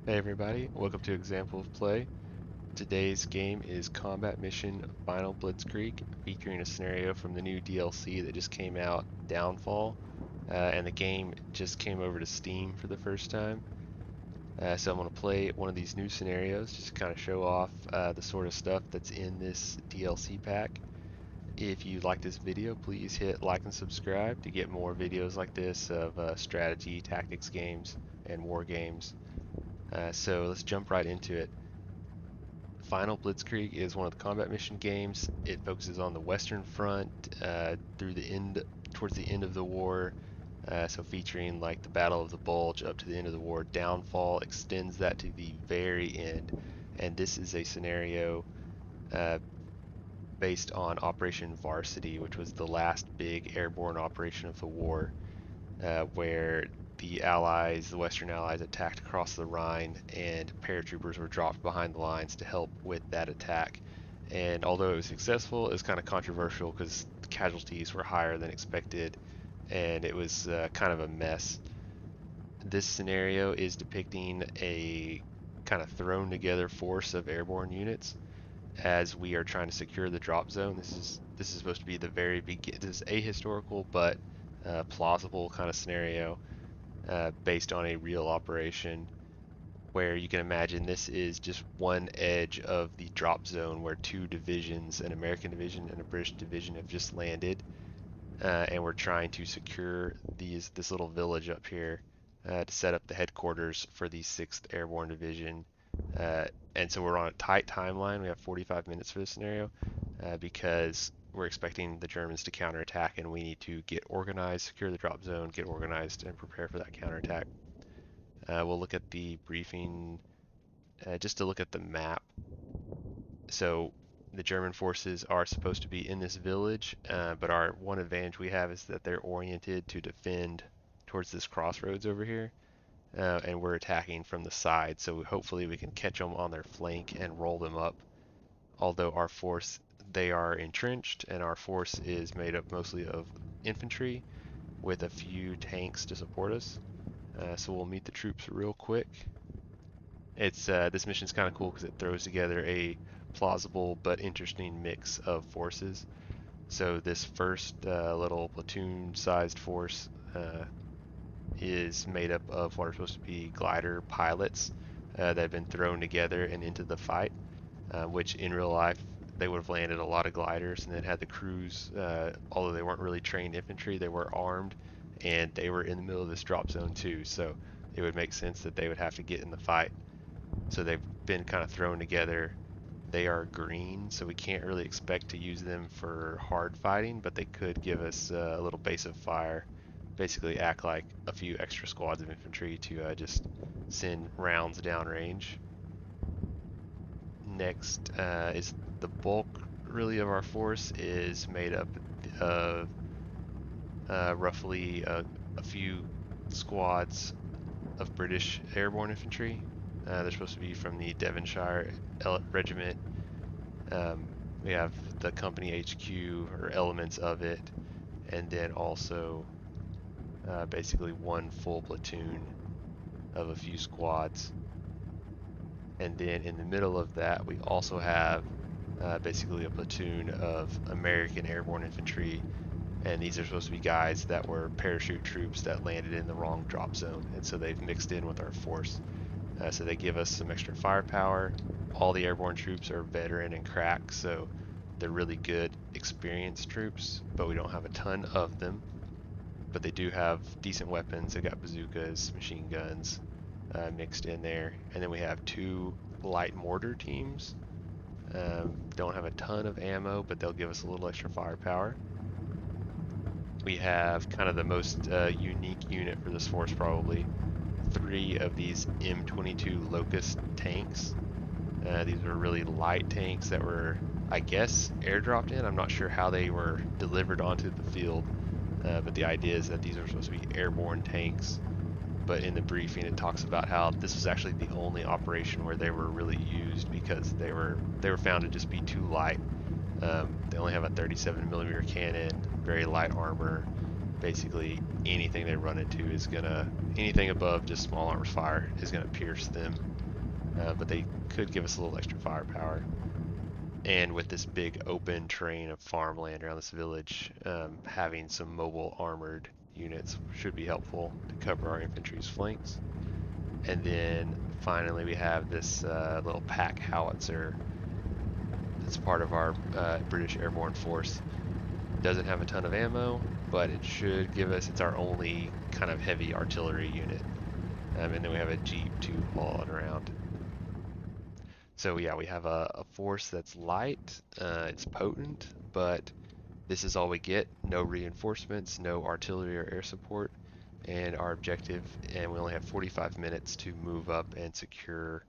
Hey everybody, welcome to Example of Play. Today's game is Combat Mission Final Blitzkrieg, featuring a scenario from the new DLC that just came out, Downfall, and the game just came over to Steam for the first time. So I'm going to play one of these new scenarios just to kind of show off the sort of stuff that's in this DLC pack. If you like this video, please hit like and subscribe to get more videos like this of strategy, tactics games, and war games. So let's jump right into it. Final Blitzkrieg is one of the combat mission games. It focuses on the Western Front through the end, towards the end of the war. So featuring like the Battle of the Bulge up to the end of the war. Downfall extends that to the very end, and this is a scenario uh, based on Operation Varsity, which was the last big airborne operation of the war, where the Allies, the Western Allies, attacked across the Rhine, and paratroopers were dropped behind the lines to help with that attack. And although it was successful, it was kind of controversial because the casualties were higher than expected, and it was kind of a mess. This scenario is depicting a kind of thrown together force of airborne units as we are trying to secure the drop zone. This is supposed to be the very begin. This is ahistorical but plausible kind of scenario based on a real operation, where you can imagine this is just one edge of the drop zone where two divisions, an American division and a British division, have just landed, and we're trying to secure this little village up here to set up the headquarters for the 6th Airborne Division. Uh, and so we're on a tight timeline. We have 45 minutes for this scenario because we're expecting the Germans to counterattack, and we need to get organized, secure the drop zone, get organized, and prepare for that counterattack. We'll look at the briefing just to look at the map. So the German forces are supposed to be in this village, but our one advantage we have is that they're oriented to defend towards this crossroads over here, and we're attacking from the side. So hopefully we can catch them on their flank and roll them up. Although our force, they are entrenched, and our force is made up mostly of infantry with a few tanks to support us. So we'll meet the troops real quick. It's this mission's kind of cool because it throws together a plausible but interesting mix of forces. So this first little platoon-sized force is made up of what are supposed to be glider pilots that have been thrown together and into the fight, which in real life they would have landed a lot of gliders and then had the crews, although they weren't really trained infantry, they were armed and they were in the middle of this drop zone too. So it would make sense that they would have to get in the fight. So they've been kind of thrown together. They are green, so we can't really expect to use them for hard fighting, but they could give us a little base of fire, basically act like a few extra squads of infantry to just send rounds downrange. Next is the bulk really of our force is made up of roughly a few squads of British airborne infantry. They're supposed to be from the Devonshire Regiment. We have the company HQ or elements of it, and then also basically one full platoon of a few squads. And then in the middle of that, we also have basically a platoon of American airborne infantry, and these are supposed to be guys that were parachute troops that landed in the wrong drop zone, and so they've mixed in with our force. So they give us some extra firepower. All the airborne troops are veteran and crack, so they're really good, experienced troops, but we don't have a ton of them. But they do have decent weapons. They got bazookas, machine guns mixed in there. And then we have two light mortar teams. Don't have a ton of ammo, but they'll give us a little extra firepower. We have kind of the most unique unit for this force, probably. Three of these M22 Locust tanks. These were really light tanks that were, I guess, airdropped in. I'm not sure how they were delivered onto the field, but the idea is that these are supposed to be airborne tanks. But in the briefing, it talks about how this was actually the only operation where they were really used because they were found to just be too light. They only have a 37 millimeter cannon, very light armor, basically anything they run into is gonna, anything above just small arms fire is gonna pierce them. But they could give us a little extra firepower. And with this big open terrain of farmland around this village, having some mobile armored units should be helpful to cover our infantry's flanks. And then finally, we have this little pack howitzer that's part of our British Airborne Force. Doesn't have a ton of ammo, but it should give us, it's our only kind of heavy artillery unit. And then we have a Jeep to haul it around. So yeah, we have a force that's light, it's potent, but this is all we get. No reinforcements, no artillery or air support, and our objective, and we only have 45 minutes to move up and secure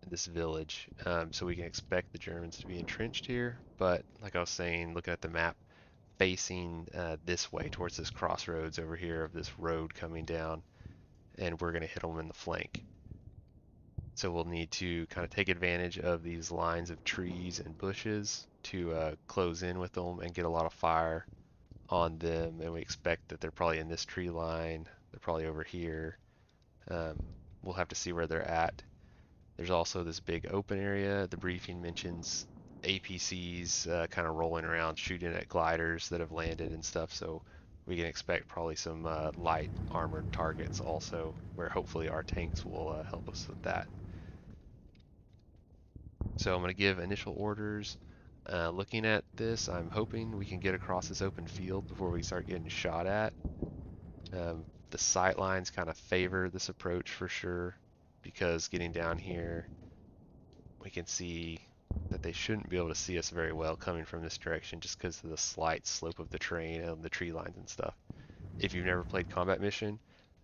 this village. So we can expect the Germans to be entrenched here, but like I was saying, looking at the map, facing this way towards this crossroads over here of this road coming down, and we're going to hit them in the flank. So we'll need to kind of take advantage of these lines of trees and bushes to close in with them and get a lot of fire on them. And we expect that they're probably in this tree line. They're probably over here. Um, we'll have to see where they're at. There's also this big open area. The briefing mentions APCs kind of rolling around, shooting at gliders that have landed and stuff. So we can expect probably some light armored targets also, where hopefully our tanks will help us with that. So I'm going to give initial orders. Looking at this, I'm hoping we can get across this open field before we start getting shot at. The sight lines kind of favor this approach for sure, because getting down here, we can see that they shouldn't be able to see us very well coming from this direction just because of the slight slope of the terrain and the tree lines and stuff. If you've never played Combat Mission,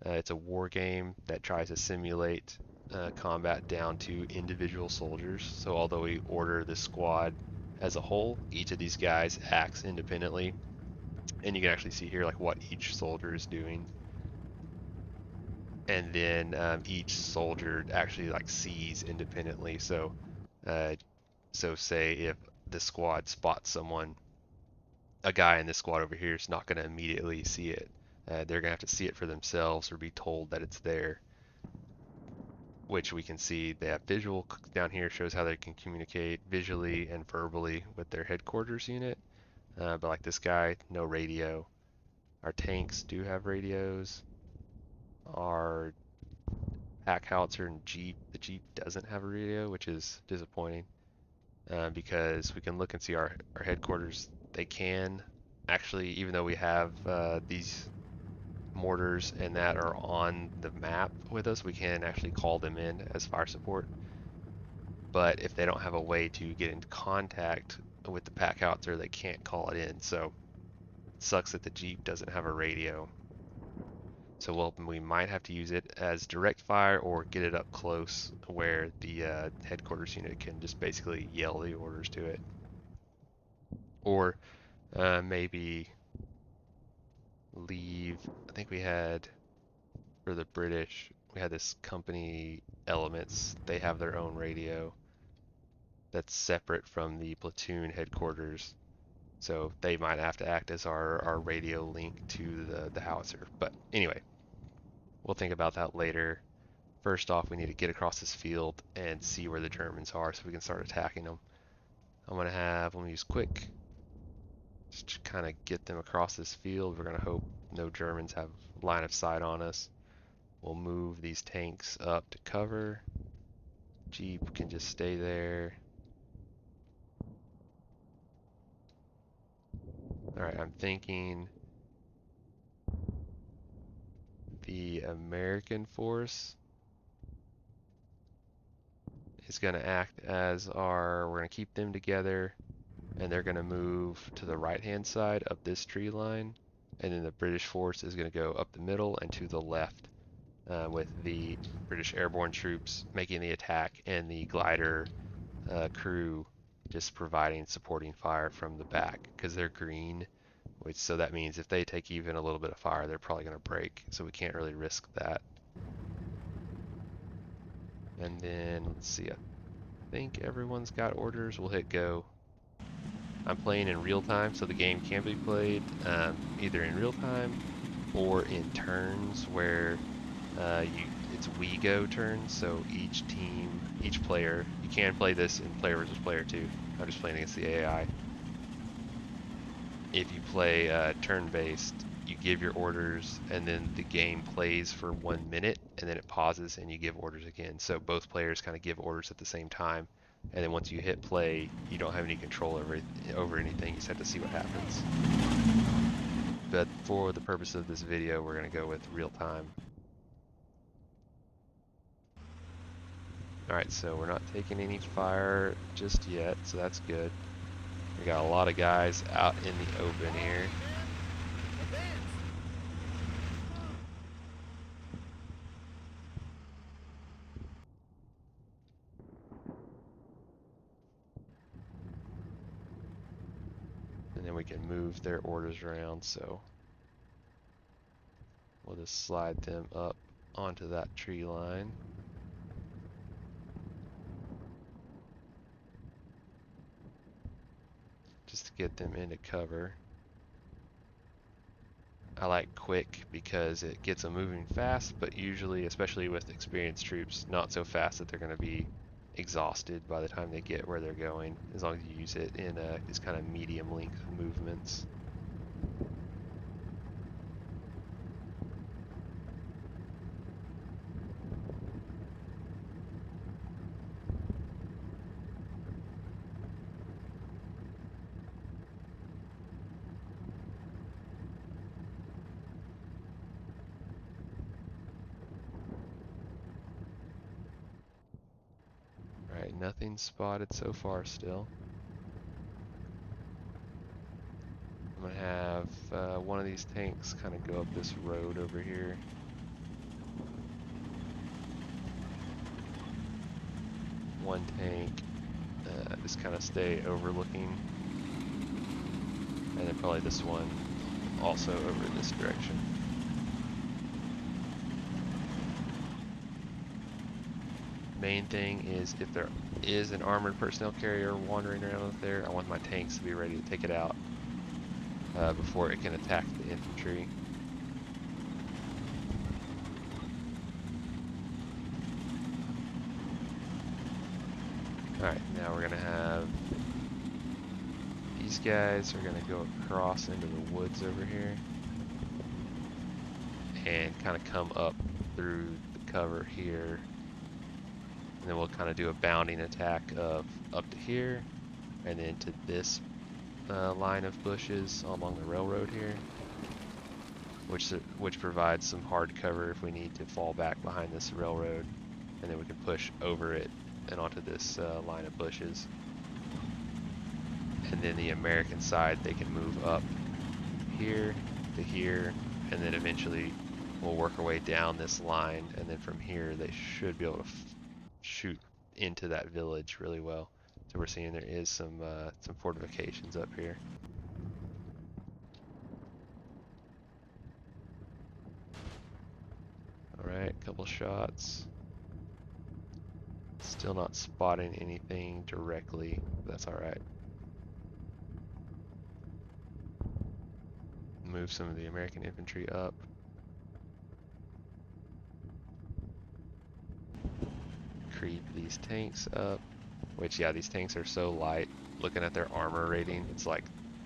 it's a war game that tries to simulate combat down to individual soldiers. So although we order the squad as a whole, each of these guys acts independently, and you can actually see here like what each soldier is doing. And then each soldier actually like sees independently. Uh, so say if the squad spots someone, a guy in this squad over here is not going to immediately see it. They're going to have to see it for themselves or be told that it's there, which we can see they have visual down here, shows how they can communicate visually and verbally with their headquarters unit. But like this guy, no radio. Our tanks do have radios. Our pack howitzer and Jeep, the Jeep doesn't have a radio, which is disappointing because we can look and see our headquarters. They can actually, even though we have these mortars and that are on the map with us, we can actually call them in as fire support. But if they don't have a way to get in contact with the pack howitzer, they can't call it in. So it sucks that the Jeep doesn't have a radio. So we might have to use it as direct fire or get it up close where the headquarters unit can just basically yell the orders to it. Or maybe leave. I think we had for the British, we had this company Elements. They have their own radio that's separate from the platoon headquarters. So they might have to act as our radio link to the howitzer. But anyway, we'll think about that later. First off, we need to get across this field and see where the Germans are so we can start attacking them. I'm gonna use quick, just to kind of get them across this field. We're gonna hope no Germans have line of sight on us. We'll move these tanks up to cover. Jeep can just stay there. Alright, I'm thinking the American force is going to act as we're going to keep them together, and they're going to move to the right hand side of this tree line, and then the British force is going to go up the middle and to the left, with the British airborne troops making the attack and the glider crew just providing supporting fire from the back because they're green, which so that means if they take even a little bit of fire, they're probably going to break, so we can't really risk that. And then let's see, I think everyone's got orders. We'll hit go. I'm playing in real time, so the game can be played either in real time or in turns where it's we go turns. So each team, each player, you can play this in player versus player too. I'm just playing against the AI. If you play turn-based, you give your orders and then the game plays for 1 minute and then it pauses and you give orders again. So both players kind of give orders at the same time. And then once you hit play, you don't have any control over anything. You just have to see what happens. But for the purpose of this video, we're going to go with real time. Alright, so we're not taking any fire just yet, so that's good. We got a lot of guys out in the open here. And then we can move their orders around, so we'll just slide them up onto that tree line. Just to get them into cover. I like quick because it gets them moving fast, but usually, especially with experienced troops, not so fast that they're going to be exhausted by the time they get where they're going, as long as you use it in these kind of medium length movements. Alright, nothing spotted so far still. I'm going to have one of these tanks kind of go up this road over here. One tank just kind of stay overlooking. And then probably this one also over this direction. Main thing is if there is an armored personnel carrier wandering around up there, I want my tanks to be ready to take it out before it can attack the infantry. Alright, now we're going to have these guys are going to go across into the woods over here and kind of come up through the cover here. And then we'll kind of do a bounding attack of up to here and then to this line of bushes along the railroad here, which provides some hard cover if we need to fall back behind this railroad, and then we can push over it and onto this line of bushes. And then the American side, they can move up here to here, and then eventually we'll work our way down this line, and then from here they should be able to shoot into that village really well. So we're seeing there is some fortifications up here. Alright, couple shots. Still not spotting anything directly, but that's alright. Move some of the American infantry up. Creep these tanks up. Which, yeah, these tanks are so light. Looking at their armor rating, it's like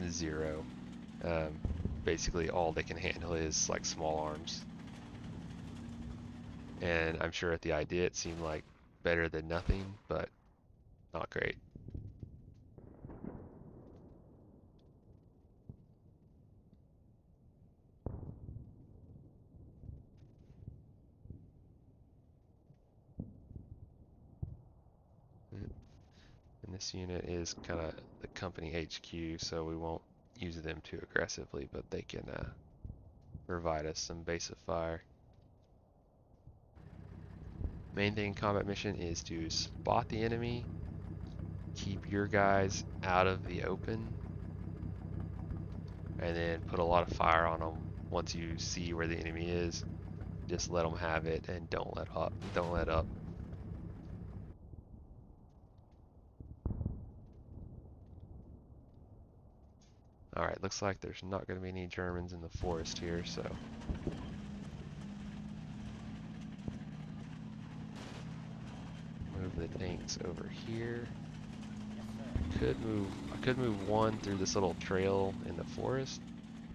0. Basically, all they can handle is like small arms. And I'm sure at the idea it seemed like better than nothing, but not great. And this unit is kind of the company HQ, so we won't use them too aggressively, but they can provide us some base of fire. Main thing in combat mission is to spot the enemy, keep your guys out of the open, and then put a lot of fire on them. Once you see where the enemy is, just let them have it and don't let up. Don't let up. Alright, looks like there's not going to be any Germans in the forest here, so... Move the tanks over here. I could move one through this little trail in the forest,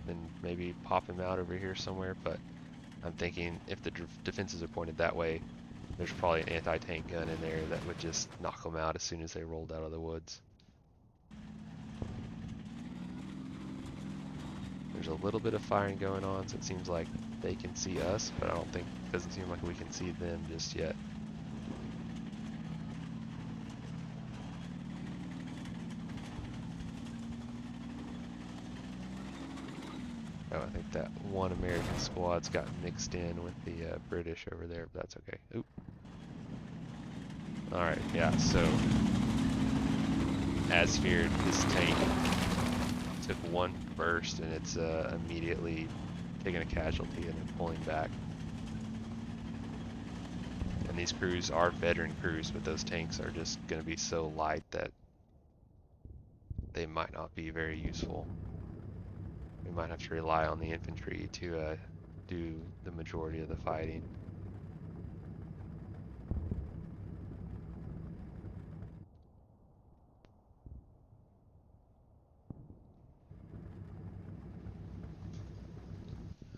and maybe pop him out over here somewhere, but I'm thinking if the defenses are pointed that way, there's probably an anti-tank gun in there that would just knock them out as soon as they rolled out of the woods. There's a little bit of firing going on, so it seems like they can see us, but it doesn't seem like we can see them just yet. Oh, I think that one American squad's got mixed in with the British over there, but that's okay. Oop. Alright, yeah, so as feared, this tank took one burst and it's immediately taking a casualty and then pulling back. And these crews are veteran crews, but those tanks are just going to be so light that they might not be very useful. We might have to rely on the infantry to do the majority of the fighting.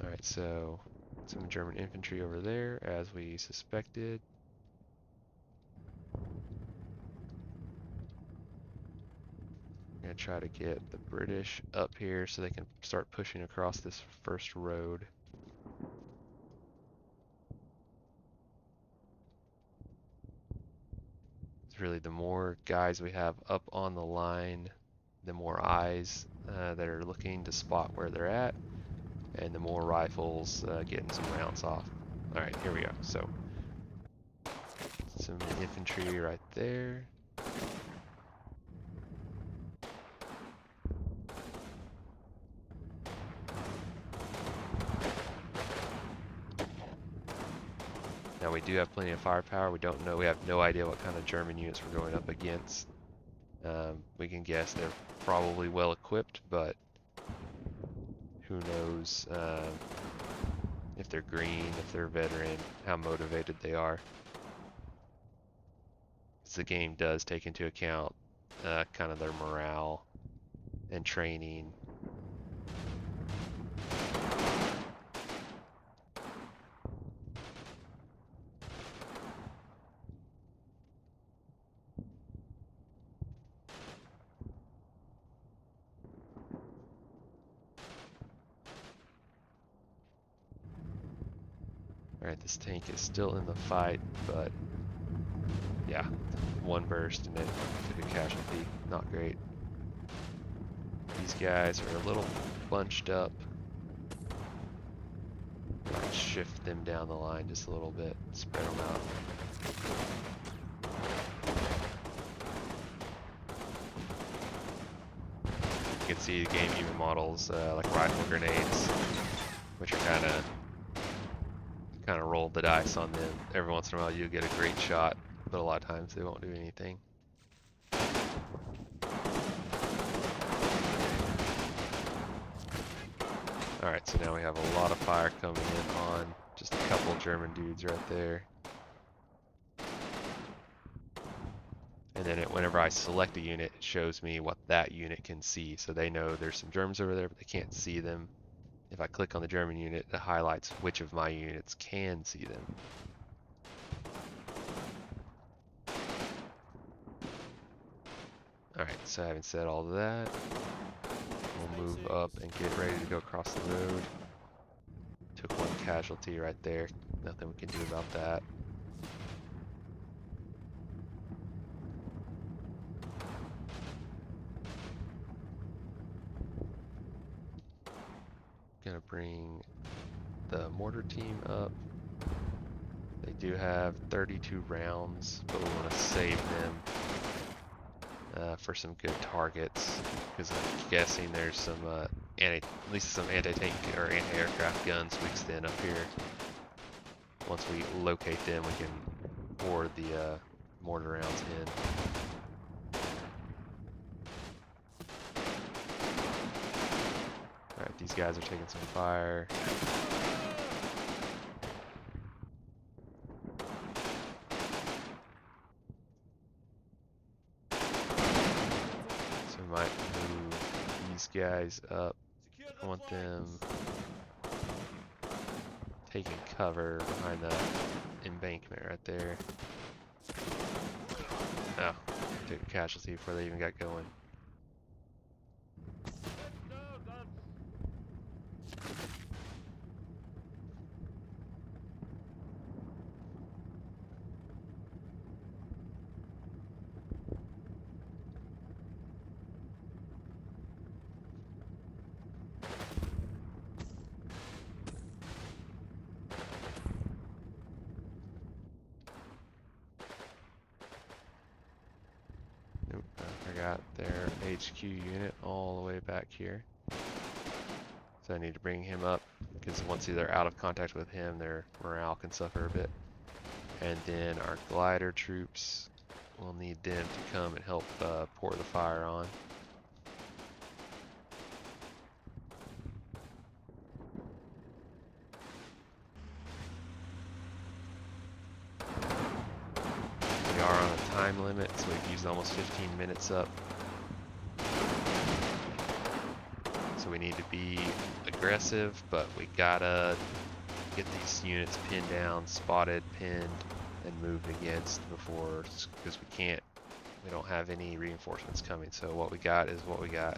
Alright, so some German infantry over there, as we suspected. I'm going to try to get the British up here so they can start pushing across this first road. It's really the more guys we have up on the line, the more eyes that are looking to spot where they're at, and the more rifles getting some rounds off. Alright, here we go. So, some infantry right there. Now we do have plenty of firepower. We have no idea what kind of German units we're going up against. We can guess they're probably well equipped, but who knows if they're green, if they're veteran, how motivated they are. Because the game does take into account kind of their morale and training. Alright, this tank is still in the fight, but yeah, one burst and it took a casualty. Not great. These guys are a little bunched up. Might shift them down the line just a little bit, spread them out. You can see the game even models like rifle grenades, which are kind of roll the dice on them. Every once in a while you get a great shot, but a lot of times they won't do anything. Alright, so now we have a lot of fire coming in on just a couple German dudes right there. And then whenever I select a unit, it shows me what that unit can see. So they know there's some Germans over there, but they can't see them. If I click on the German unit, it highlights which of my units can see them. Alright, so having said all of that, we'll move up and get ready to go across the road. Took one casualty right there. Nothing we can do about that. Gonna bring the mortar team up. They do have 32 rounds, but we want to save them for some good targets, because I'm guessing there's some at least some anti-tank or anti-aircraft guns mixed in up here. Once we locate them, we can pour the mortar rounds in. Alright, these guys are taking some fire. So we might move these guys up. I want them taking cover behind the embankment right there. Oh, took a casualty before they even got going. Nope, I forgot their HQ unit all the way back here. So I need to bring him up, because once they're out of contact with him, their morale can suffer a bit. And then our glider troops, we'll need them to come and help pour the fire on. We are on a time limit, so we've used almost 15 minutes up. So we need to be aggressive, but we gotta get these units pinned down, spotted, pinned, and moved against before, because we don't have any reinforcements coming. So what we got is what we got.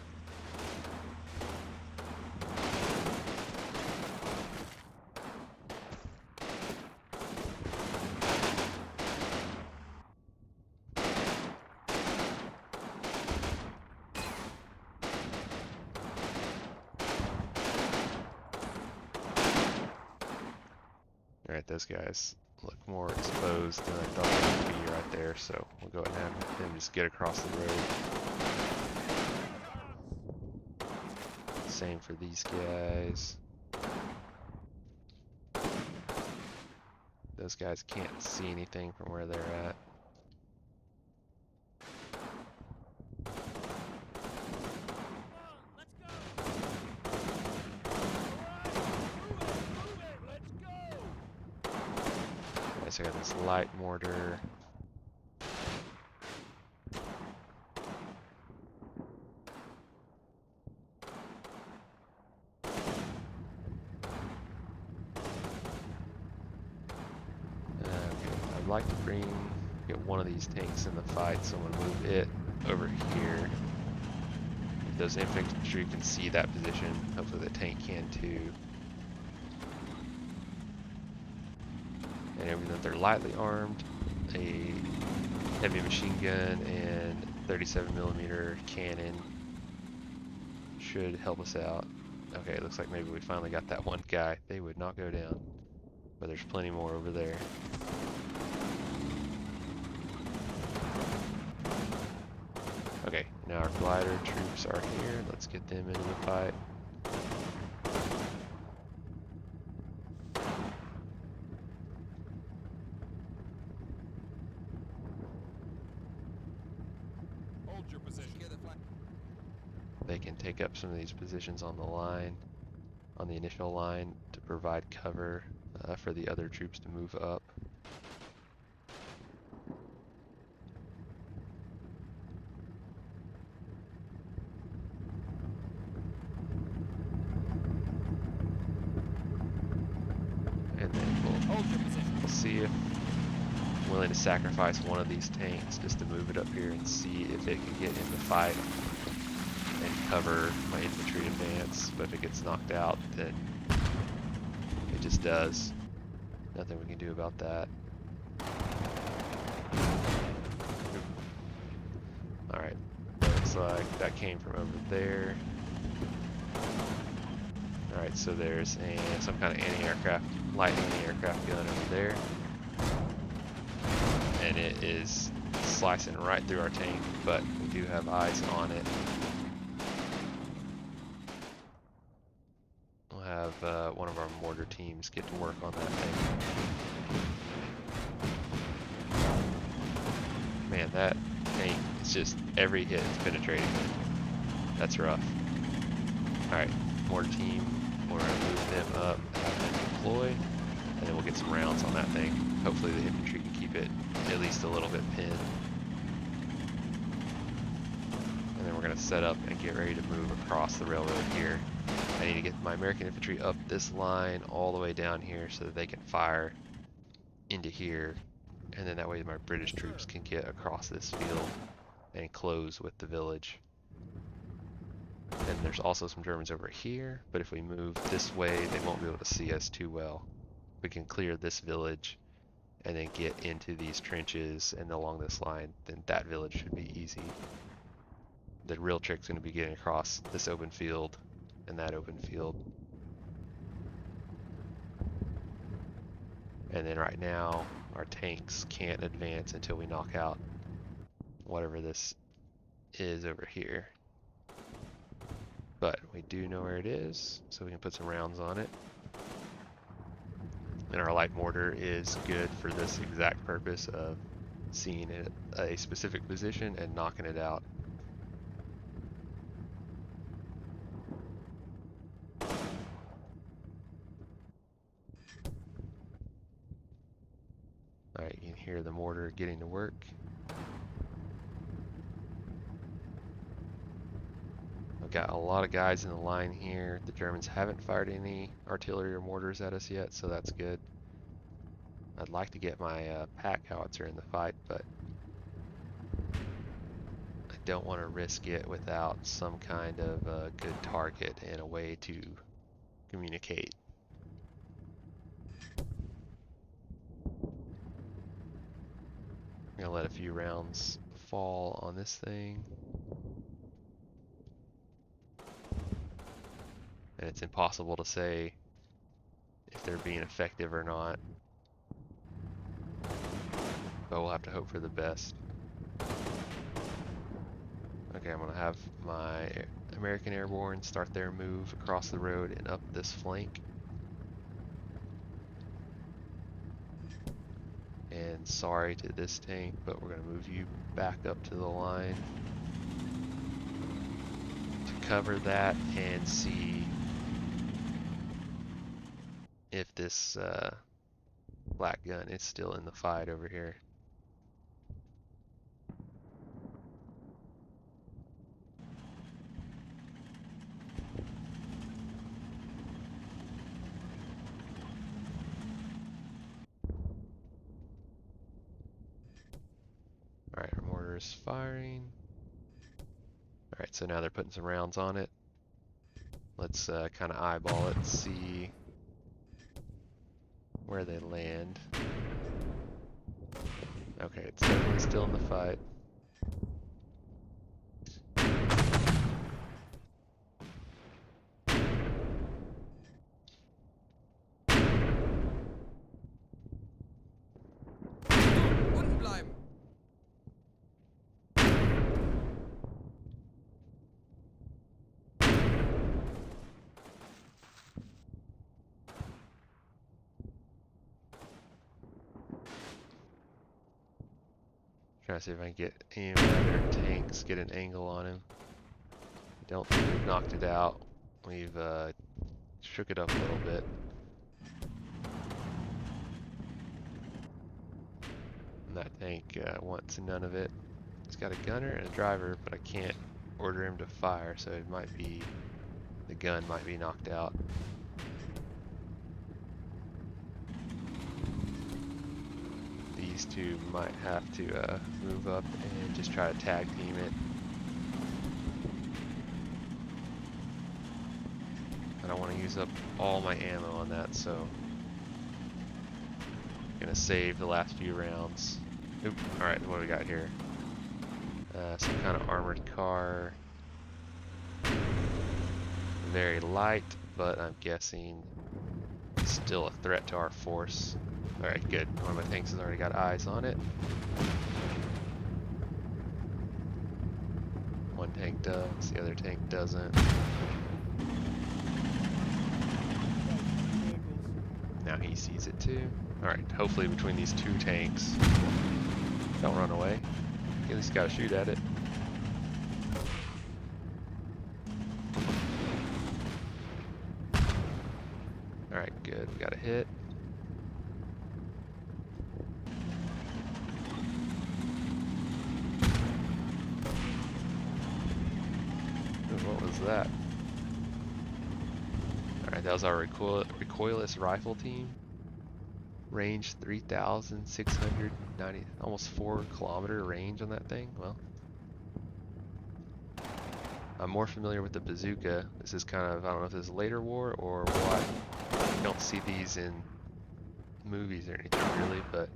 Alright, those guys look more exposed than I thought they would be right there, so we'll go ahead and have them just get across the road. Same for these guys. Those guys can't see anything from where they're at. So I got this light mortar. I'd like to get one of these tanks in the fight, so I'm gonna move it over here. If those infantry can see that position, hopefully the tank can too. And even though they're lightly armed, a heavy machine gun and 37mm cannon should help us out. Okay, it looks like maybe we finally got that one guy. They would not go down, but there's plenty more over there. Okay, now our glider troops are here. Let's get them into the fight. They can take up some of these positions on the line, on the initial line, to provide cover for the other troops to move up. And then we'll see if I'm willing to sacrifice one of these tanks just to move it up here and see if it can get in the fight and cover my infantry advance. But if it gets knocked out, then it just does. Nothing we can do about that. Alright, looks like that came from over there. Alright, so there's some kind of anti-aircraft, light anti-aircraft gun over there. And it is slicing right through our tank, but we do have eyes on it. One of our mortar teams get to work on that thing. Man, that tank, it's just every hit is penetrating. That's rough. Alright, mortar team. We're going to move them up, have them deploy, and then we'll get some rounds on that thing. Hopefully the infantry can keep it at least a little bit pinned. And then we're going to set up and get ready to move across the railroad here. I need to get my American infantry up this line all the way down here so that they can fire into here, and then that way my British troops can get across this field and close with the village. And there's also some Germans over here, but if we move this way, they won't be able to see us too well. We can clear this village and then get into these trenches and along this line, then that village should be easy. The real trick's going to be getting across this open field and that open field. And then right now, our tanks can't advance until we knock out whatever this is over here. But we do know where it is, so we can put some rounds on it. And our light mortar is good for this exact purpose of seeing it a specific position and knocking it out. Alright, you can hear the mortar getting to work. I've got a lot of guys in the line here. The Germans haven't fired any artillery or mortars at us yet, so that's good. I'd like to get my pack howitzer in the fight, but I don't want to risk it without some kind of good target and a way to communicate. I'm gonna let a few rounds fall on this thing. And it's impossible to say if they're being effective or not. But we'll have to hope for the best. Okay, I'm gonna have my American Airborne start their move across the road and up this flank. And sorry to this tank, but we're gonna move you back up to the line to cover that and see if this black gun is still in the fight over here. Alright, our mortar is firing. Alright, so now they're putting some rounds on it. Let's kind of eyeball it and see where they land. Okay, it's definitely still in the fight. Unten bleiben. Trying to see if I can get any of the other tanks, get an angle on him. I don't think we've knocked it out. We've shook it up a little bit. And that tank wants none of it. It's got a gunner and a driver, but I can't order him to fire, so it might be, the gun might be knocked out. These two might have to move up and just try to tag team it. I don't want to use up all my ammo on that, so I'm gonna save the last few rounds. Oop, alright, what do we got here? Some kind of armored car. Very light, but I'm guessing still a threat to our force. Alright, good. One of my tanks has already got eyes on it. One tank does, the other tank doesn't. Now he sees it too. Alright, hopefully between these two tanks, don't run away. You at least gotta shoot at it. we got a hit. Ooh, what was that? Alright, that was our recoilless rifle team. Range 3,690, almost 4 kilometer range on that thing. Well, I'm more familiar with the bazooka. This is kind of, I don't know if this is later war or what. You don't see these in movies or anything really, but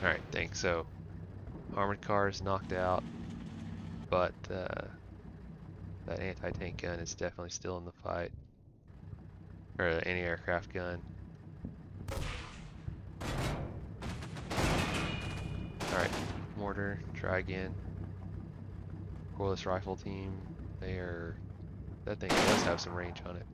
alright, thanks. So, armored car is knocked out, but that anti-tank gun is definitely still in the fight. Or anti-aircraft gun. Alright, mortar, try again. Recoilless rifle team, that thing does have some range on it.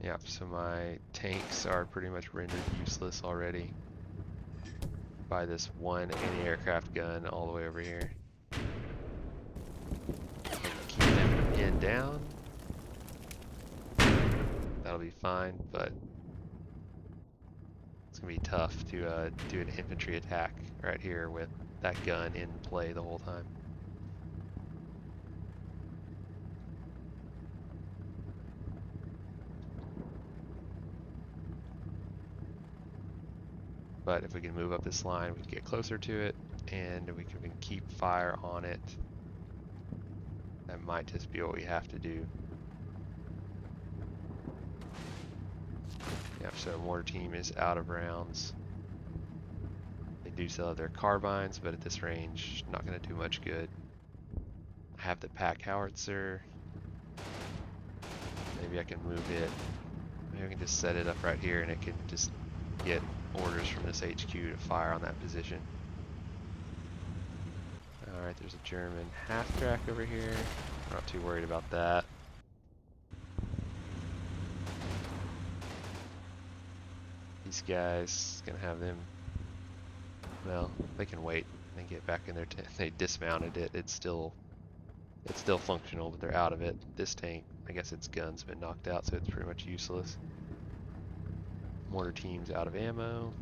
Yeah, so my tanks are pretty much rendered useless already by this one anti-aircraft gun all the way over here. Can keep them pinned down. That'll be fine, but it's gonna be tough to do an infantry attack right here with that gun in play the whole time. But if we can move up this line, we can get closer to it, and we can keep fire on it. That might just be what we have to do. Yeah, so mortar team is out of rounds. They do still have their carbines, but at this range, not going to do much good. I have the pack howitzer. Maybe I can move it. Maybe I can just set it up right here and it can just get orders from this HQ to fire on that position. Alright, there's a German half-track over here. I'm not too worried about that. These guys, gonna have them, well, they can wait and get back in their tent. They dismounted it. It's still functional, but they're out of it. This tank, I guess its gun's been knocked out, so it's pretty much useless. Mortar team's out of ammo.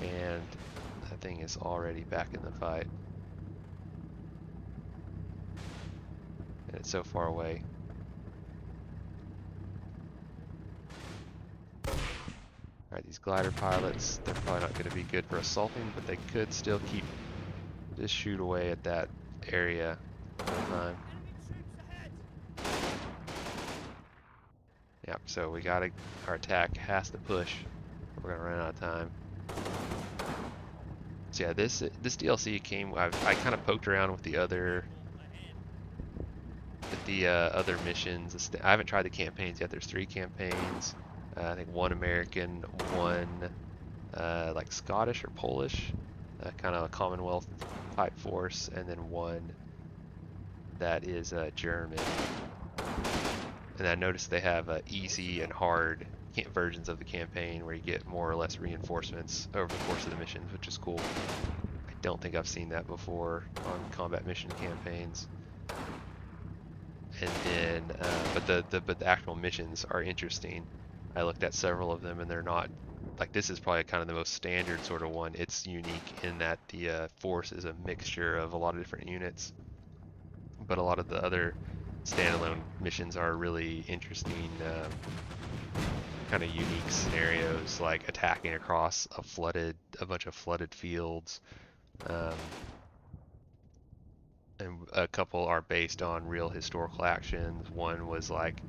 And that thing is already back in the fight. And it's so far away. Alright, these glider pilots, they're probably not going to be good for assaulting, but they could still just shoot away at that area the whole time. Yep, so we gotta, our attack has to push. We're gonna run out of time. So yeah, this DLC came, I kind of poked around with the other missions. I haven't tried the campaigns yet. There's 3 campaigns. I think 1 American, 1 like Scottish or Polish, kind of a Commonwealth type force, and then 1 that is German. And I noticed they have easy and hard versions of the campaign where you get more or less reinforcements over the course of the missions, which is cool. I don't think I've seen that before on combat mission campaigns. And then, but the actual missions are interesting. I looked at several of them, and they're not like, this is probably kind of the most standard sort of one. It's unique in that the force is a mixture of a lot of different units, but a lot of the other standalone missions are really interesting, kind of unique scenarios, like attacking across a bunch of flooded fields. And a couple are based on real historical actions. One was like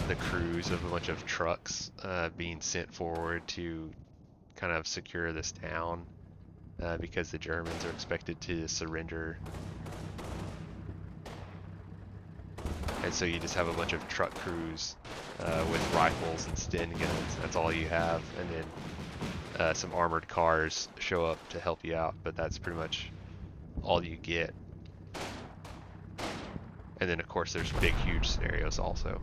the crews of a bunch of trucks being sent forward to kind of secure this town because the Germans are expected to surrender. And so you just have a bunch of truck crews with rifles and Sten guns. That's all you have. And then some armored cars show up to help you out, but that's pretty much all you get. And then of course there's big, huge scenarios also.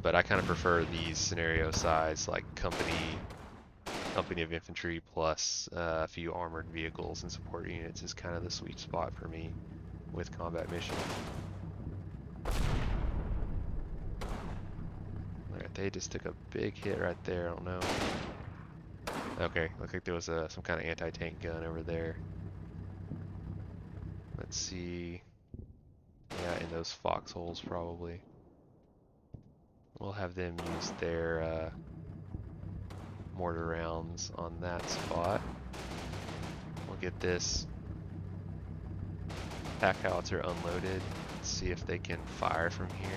But I kind of prefer these scenario size, like company of infantry plus a few armored vehicles and support units is kind of the sweet spot for me with combat mission. Alright, they just took a big hit right there, I don't know. Okay, looks like there was some kind of anti-tank gun over there. Let's see. Yeah, in those foxholes probably. We'll have them use their mortar rounds on that spot. We'll get this pack howitzer unloaded. Let's see if they can fire from here.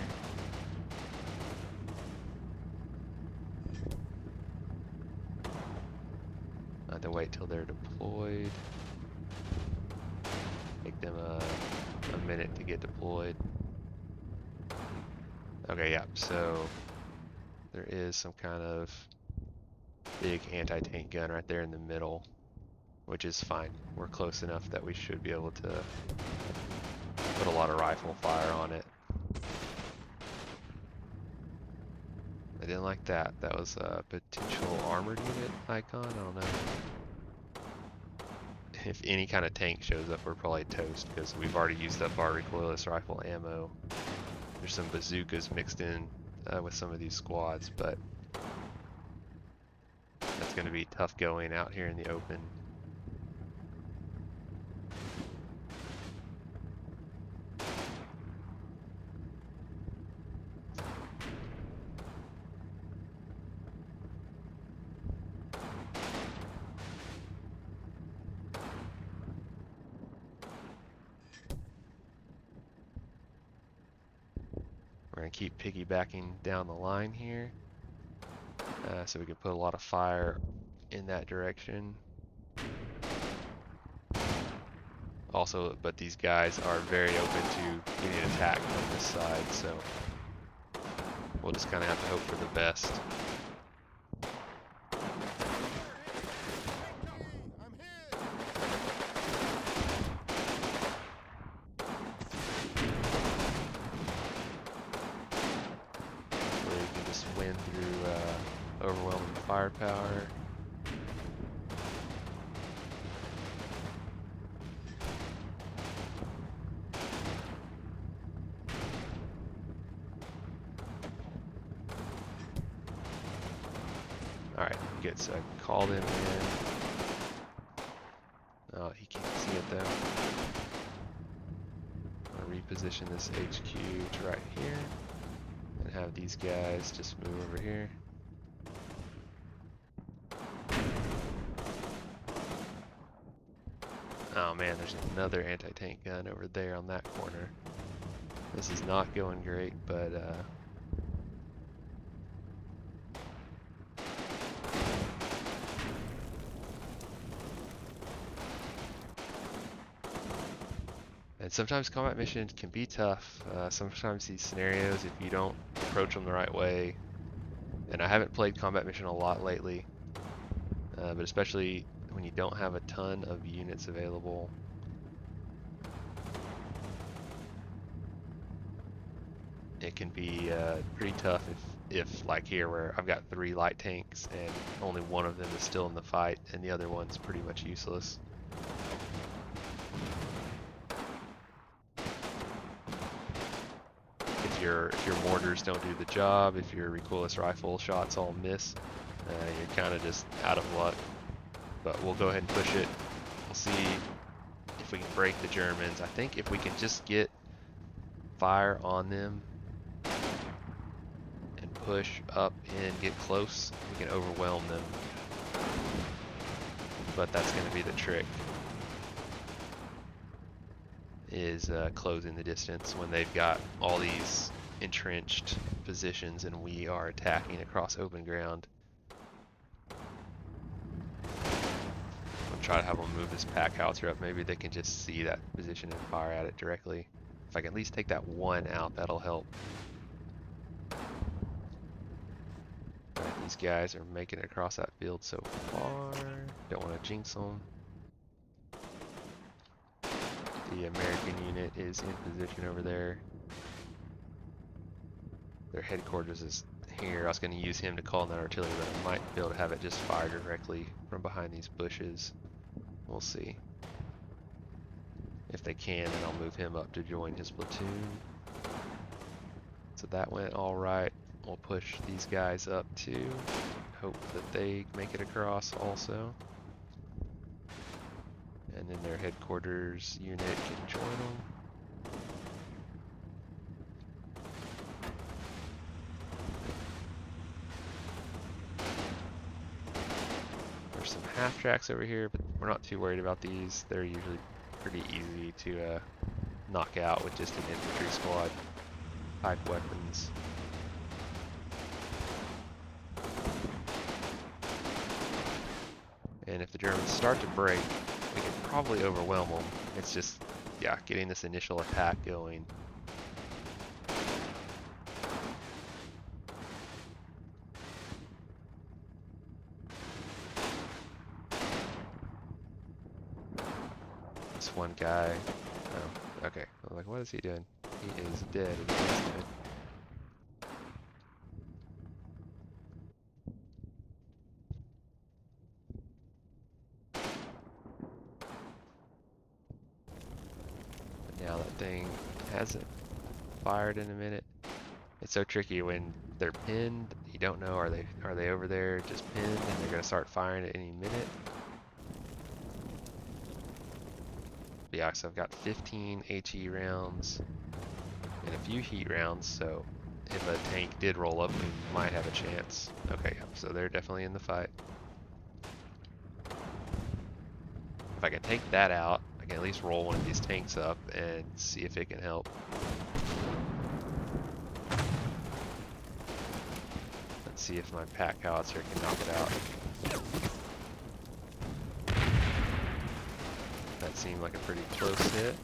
I have to wait till they're deployed. Take them a minute to get deployed. Okay, yeah, so there is some kind of big anti-tank gun right there in the middle, which is fine. We're close enough that we should be able to put a lot of rifle fire on it. I didn't like that. That was a potential armored unit icon. I don't know. If any kind of tank shows up, we're probably toast because we've already used up our recoilless rifle ammo. There's some bazookas mixed in with some of these squads, but that's going to be tough going out here in the open. We're going to keep piggybacking down the line here so we can put a lot of fire in that direction. Also, but these guys are very open to getting attacked from this side, so we'll just kind of have to hope for the best. Hopefully we can just win through overwhelming firepower. Alright, gets called in again. Oh, he can't see it though. I'm gonna reposition this HQ to right here and have these guys just move over here. Oh man, there's another anti-tank gun over there on that corner. This is not going great, but and sometimes combat missions can be tough. Sometimes these scenarios, if you don't approach them the right way, and I haven't played combat mission a lot lately, but especially when you don't have a ton of units available, it can be pretty tough if like here where I've got 3 light tanks and only one of them is still in the fight and the other one's pretty much useless. If your mortars don't do the job, if your recoilless rifle shots all miss, you're kind of just out of luck. But we'll go ahead and push it. We'll see if we can break the Germans. I think if we can just get fire on them and push up and get close, we can overwhelm them. But that's going to be the trick, is closing the distance when they've got all these entrenched positions and we are attacking across open ground. I'll try to have them move this pack howitzer up. Maybe they can just see that position and fire at it directly. If I can at least take that one out, that'll help. Right, these guys are making it across that field so far. Don't want to jinx them. The American unit is in position over there. Their headquarters is here. I was going to use him to call in that artillery, but I might be able to have it just fire directly from behind these bushes. We'll see. If they can, then I'll move him up to join his platoon. So that went all right. We'll push these guys up too. Hope that they make it across also. And then their headquarters unit can join them. There's some half tracks over here, but we're not too worried about these. They're usually pretty easy to knock out with just an infantry squad type weapons. And if the Germans start to break, we can probably overwhelm them. It's just, yeah, getting this initial attack going. This one guy, oh, okay. I'm like, what is he doing? He is dead. Now that thing hasn't fired in a minute. It's so tricky when they're pinned. You don't know, are they over there just pinned and they're gonna start firing at any minute? But yeah, so I've got 15 HE rounds and a few heat rounds, so if a tank did roll up, we might have a chance. Okay, so they're definitely in the fight. If I can take that out, I can at least roll one of these tanks up and see if it can help. Let's see if my pack howitzer can knock it out. That seemed like a pretty close hit.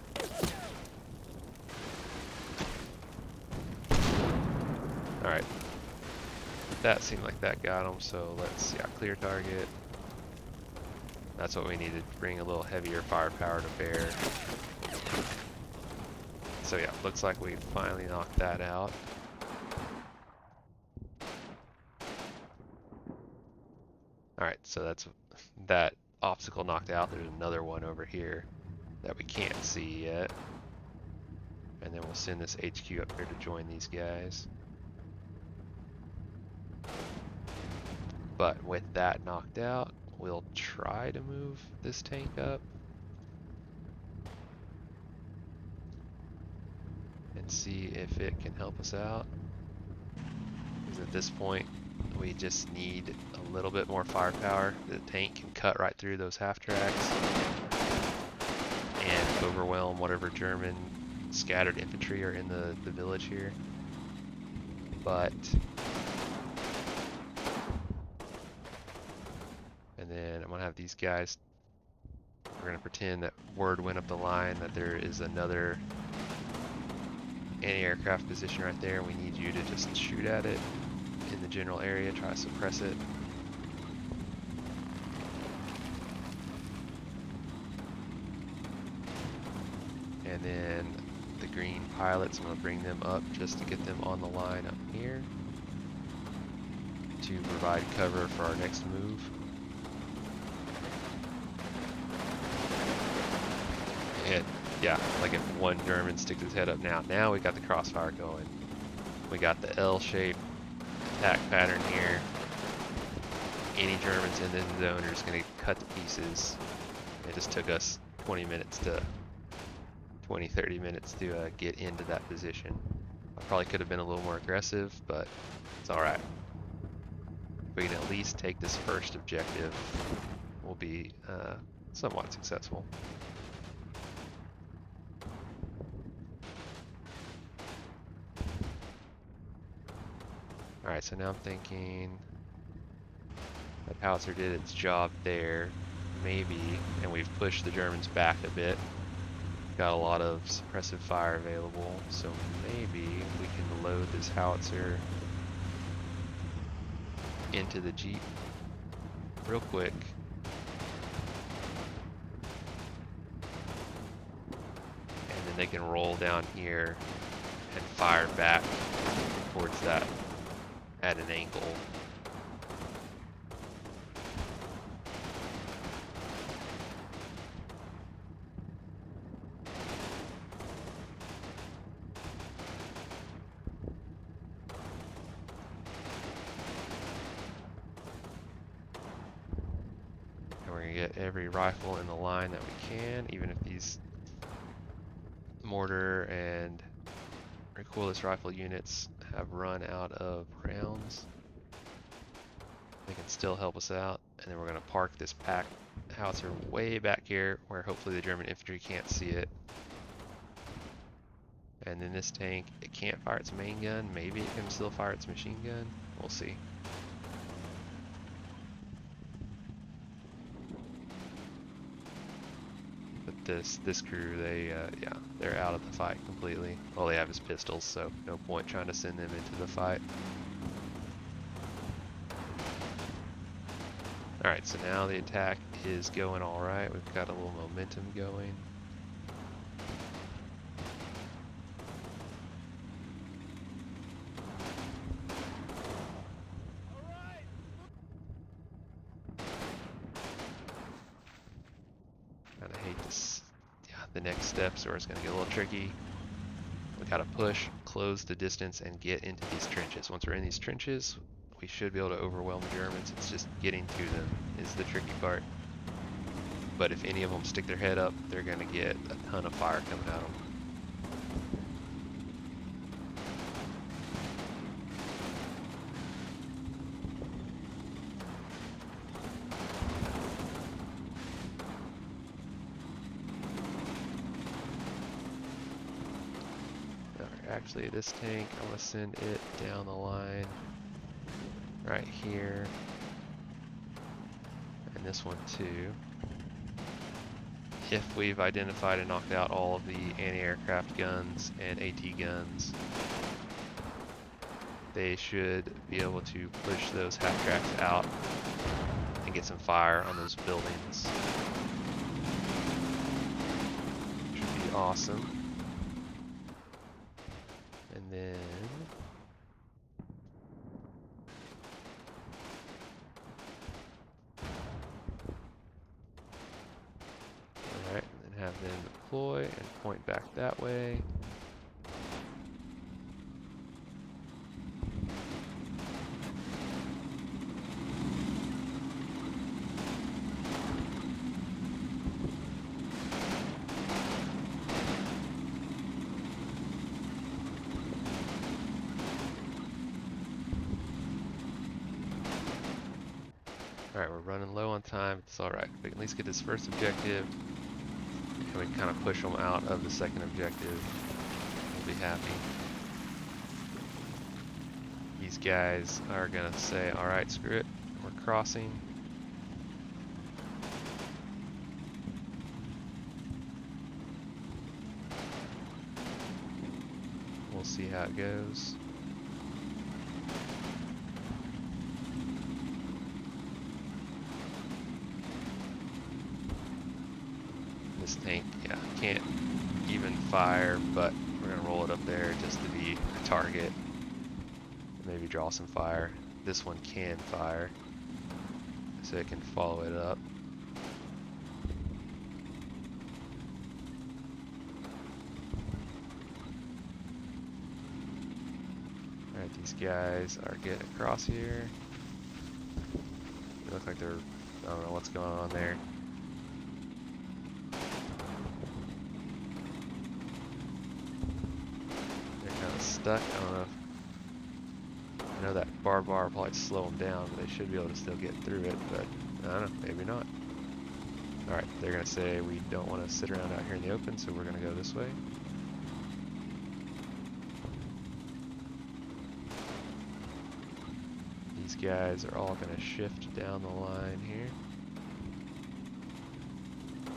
Alright. That seemed like that got him, so let's, yeah, clear target. That's what we needed, bring a little heavier firepower to bear. So yeah, looks like we finally knocked that out. Alright, so that's that obstacle knocked out. There's another one over here that we can't see yet. And then we'll send this HQ up here to join these guys. But with that knocked out, we'll try to move this tank up. And see if it can help us out. Because at this point, we just need a little bit more firepower. The tank can cut right through those half tracks and overwhelm whatever German scattered infantry are in the village here. But and then I'm gonna have these guys, we're gonna pretend that word went up the line that there is another anti-aircraft position right there. We need you to just shoot at it in the general area, try to suppress it. And then the green pilots, I'm going to bring them up just to get them on the line up here to provide cover for our next move. And yeah, like if one German sticks his head up now we got the crossfire going. We got the L-shaped attack pattern here. Any Germans in this zone are just going to cut to pieces. It just took us 20 minutes to 30 minutes to get into that position. I probably could have been a little more aggressive, but it's alright. We can at least take this first objective. We'll be somewhat successful. Alright, so now I'm thinking that howitzer did its job there, maybe, and we've pushed the Germans back a bit. Got a lot of suppressive fire available, so maybe we can load this howitzer into the Jeep real quick. And then they can roll down here and fire back towards that at an angle. And we're gonna get every rifle in the line that we can, even if these mortar and recoilless rifle units have run out of rounds. They can still help us out. And then we're going to park this pack howitzer way back here where hopefully the German infantry can't see it. And then this tank, it can't fire its main gun. Maybe it can still fire its machine gun. We'll see. But this crew, yeah, they're out of the fight completely. All they have is pistols, so no point trying to send them into the fight. Alright, so now the attack is going alright. We've got a little momentum going. Kinda hate this, yeah, the next steps where it's gonna get a little tricky. We gotta push, close the distance, and get into these trenches. Once we're in these trenches, we should be able to overwhelm the Germans. It's just getting to them is the tricky part. But if any of them stick their head up, they're gonna get a ton of fire coming at them. Actually, this tank, I'm gonna send it down the line right here, and this one too. If we've identified and knocked out all of the anti-aircraft guns and AT guns, they should be able to push those half tracks out and get some fire on those buildings. Should be awesome. And then alright, and then have them deploy and point back that way. Alright, we're running low on time. It's alright. We can at least get this first objective, and we can kind of push them out of the second objective. We'll be happy. These guys are gonna say, alright, screw it. We're crossing. We'll see how it goes. This tank, yeah, can't even fire, but we're gonna roll it up there just to be a target. Maybe draw some fire. This one can fire, so it can follow it up. Alright, these guys are getting across here. They look like they're, I don't know what's going on there. Stuck. I don't know. I know that barbed wire will probably slow them down, but they should be able to still get through it, but I don't know, maybe not. Alright, they're going to say we don't want to sit around out here in the open, so we're going to go this way. These guys are all going to shift down the line here.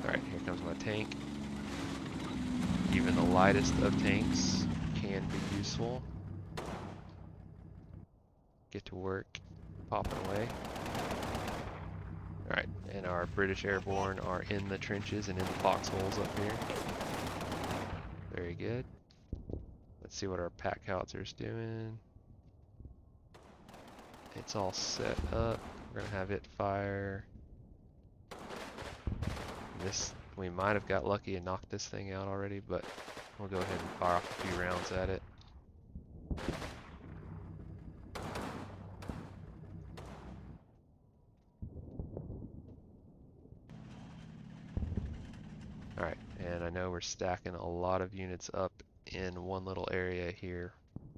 Alright, here comes my tank. Even the lightest of tanks can be useful. Get to work. popping away. Alright, and our British airborne are in the trenches and in the foxholes up here. Very good. Let's see what our pack howitzer's doing. It's all set up. We're gonna have it fire. This, we might have got lucky and knocked this thing out already, but we'll go ahead and fire off a few rounds at it. Alright, and I know we're stacking a lot of units up in one little area here,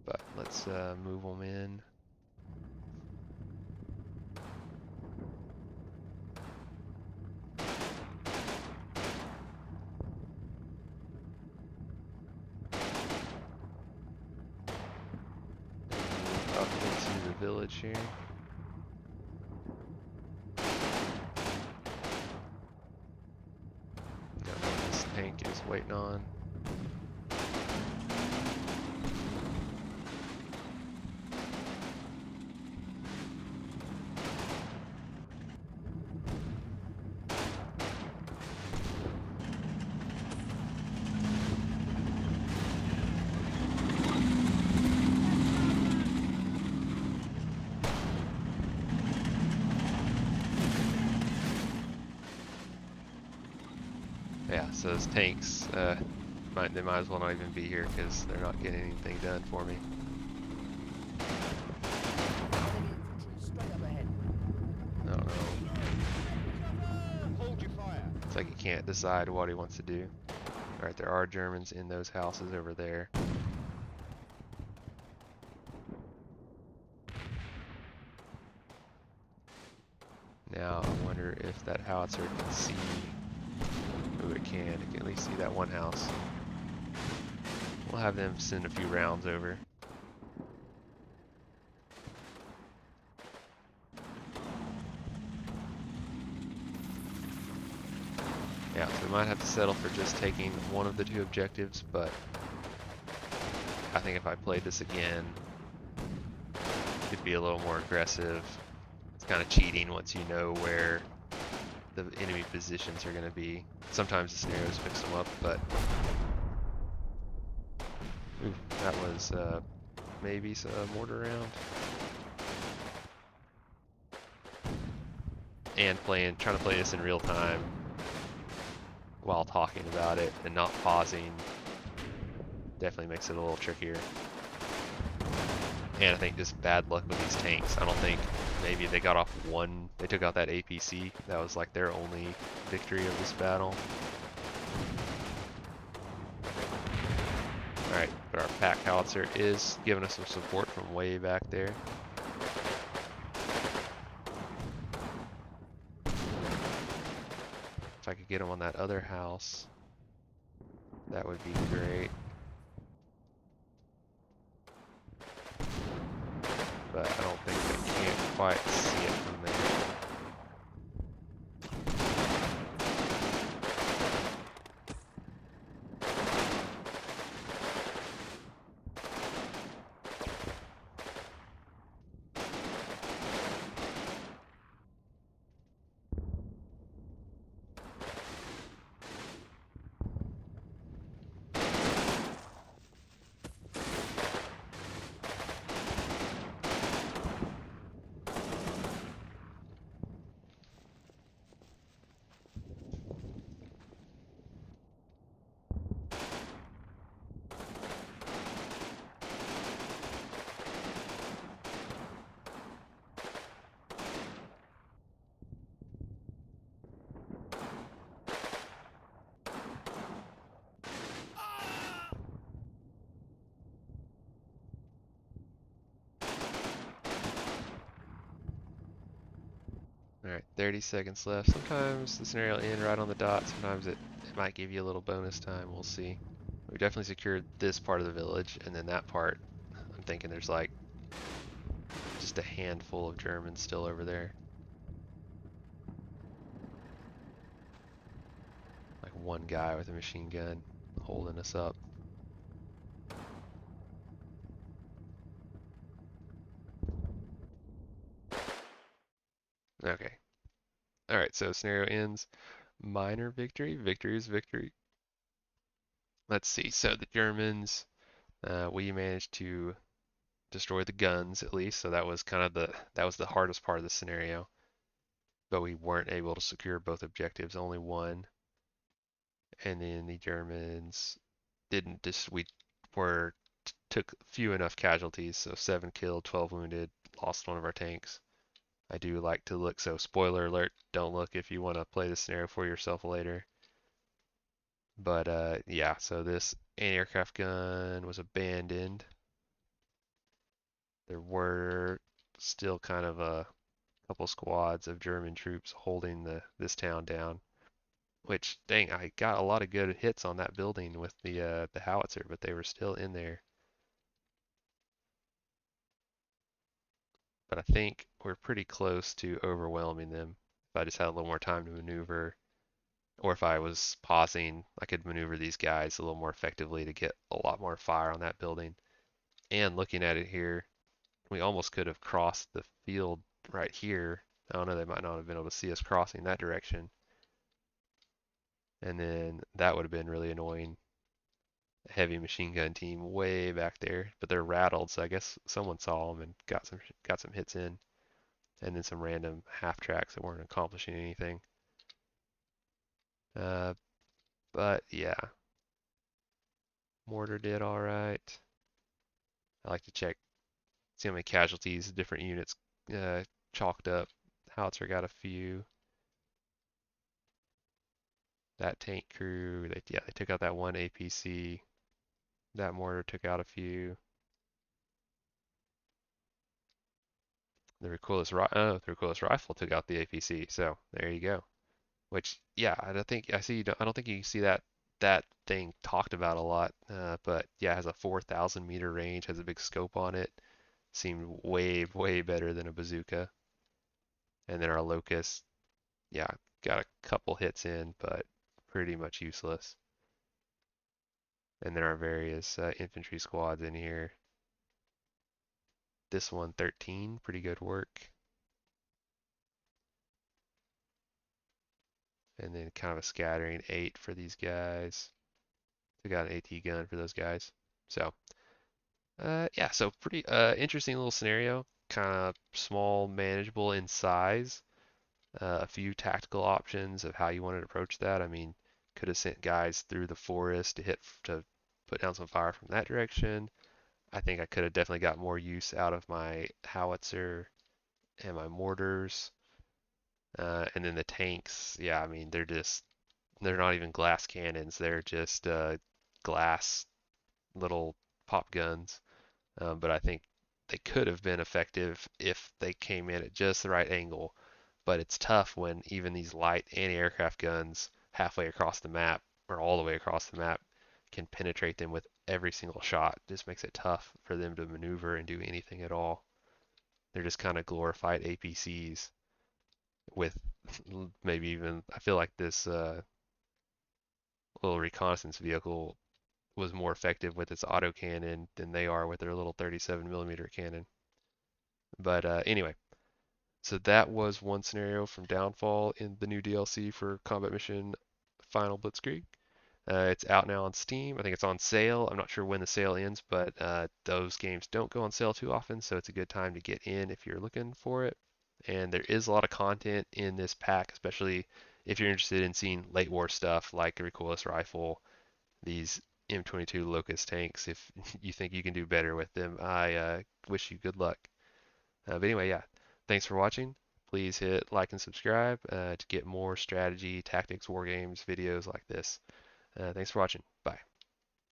but let's move them in. Move up into the village here. Got what this tank is waiting on. Yeah, so those tanks, they might as well not even be here because they're not getting anything done for me. I don't know. Hold your fire. It's like he can't decide what he wants to do. Alright, there are Germans in those houses over there. Now, I wonder if that howitzer can see. Ooh, it can. It can at least see that one house. We'll have them send a few rounds over. Yeah, so we might have to settle for just taking one of the two objectives, but I think if I played this again, it'd be a little more aggressive. It's kind of cheating once you know where the enemy positions are going to be. Sometimes the scenarios fix them up, but ooh, that was maybe a mortar round. And trying to play this in real time while talking about it and not pausing definitely makes it a little trickier. And I think just bad luck with these tanks. I don't think maybe they got off one, they took out that APC. That was like their only victory of this battle. Alright, but our pack howitzer is giving us some support from way back there. If I could get him on that other house, that would be great. But I don't think they can't quite see it from there. Alright, 30 seconds left. Sometimes the scenario will end right on the dot. Sometimes it might give you a little bonus time. We'll see. We definitely secured this part of the village, and then that part, I'm thinking there's like just a handful of Germans still over there. Like one guy with a machine gun holding us up. Okay. All right. So scenario ends. Minor victory. Victory is victory. Let's see. So the Germans, we managed to destroy the guns at least. So that was the hardest part of the scenario. But we weren't able to secure both objectives. Only one. And then the Germans didn't just we were took few enough casualties. So 7 killed, 12 wounded. Lost one of our tanks. I do like to look, so spoiler alert, don't look if you want to play the scenario for yourself later. But yeah, so this anti-aircraft gun was abandoned. There were still kind of a couple squads of German troops holding this town down. Which, dang, I got a lot of good hits on that building with the howitzer, but they were still in there. But I think we're pretty close to overwhelming them. If I just had a little more time to maneuver, or if I was pausing, I could maneuver these guys a little more effectively to get a lot more fire on that building. And looking at it here, we almost could have crossed the field right here. I don't know, they might not have been able to see us crossing that direction. And then that would have been really annoying. Heavy machine gun team way back there, but they're rattled, so I guess someone saw them and got some hits in, and then some random half tracks that weren't accomplishing anything. Uh, but yeah, mortar did all right. I like to check, see how many casualties different units uh, chalked up. Howitzer got a few. That tank crew, they took out that one APC. That mortar took out a few. The recoilless rifle took out the APC. So there you go. Which, yeah, I don't think you see that thing talked about a lot. But yeah, it has a 4,000 meter range, has a big scope on it. Seemed way better than a bazooka. And then our locust, yeah, got a couple hits in, but pretty much useless. And then our various infantry squads in here. This one 13, pretty good work. And then kind of a scattering 8 for these guys. Took out an AT gun for those guys. So yeah, so pretty interesting little scenario. Kind of small, manageable in size. A few tactical options of how you wanted to approach that. I mean, could have sent guys through the forest to put down some fire from that direction. I think I could have definitely got more use out of my howitzer and my mortars. And then the tanks, yeah, I mean, they're not even glass cannons. They're just glass little pop guns. But I think they could have been effective if they came in at just the right angle. But it's tough when even these light anti-aircraft guns halfway across the map or all the way across the map can penetrate them with every single shot. It just makes it tough for them to maneuver and do anything at all. They're just kind of glorified APCs with maybe even I feel like this little reconnaissance vehicle was more effective with its autocannon than they are with their little 37 millimeter cannon. But anyway, so that was one scenario from Downfall in the new DLC for Combat Mission Final Blitzkrieg. It's out now on Steam. I think it's on sale. I'm not sure when the sale ends, but those games don't go on sale too often, so it's a good time to get in if you're looking for it. And there is a lot of content in this pack, especially if you're interested in seeing late war stuff like a recoilless rifle, these M22 Locust tanks. If you think you can do better with them, I wish you good luck. But anyway, yeah, thanks for watching. Please hit like and subscribe to get more strategy, tactics, war games videos like this. Thanks for watching. Bye.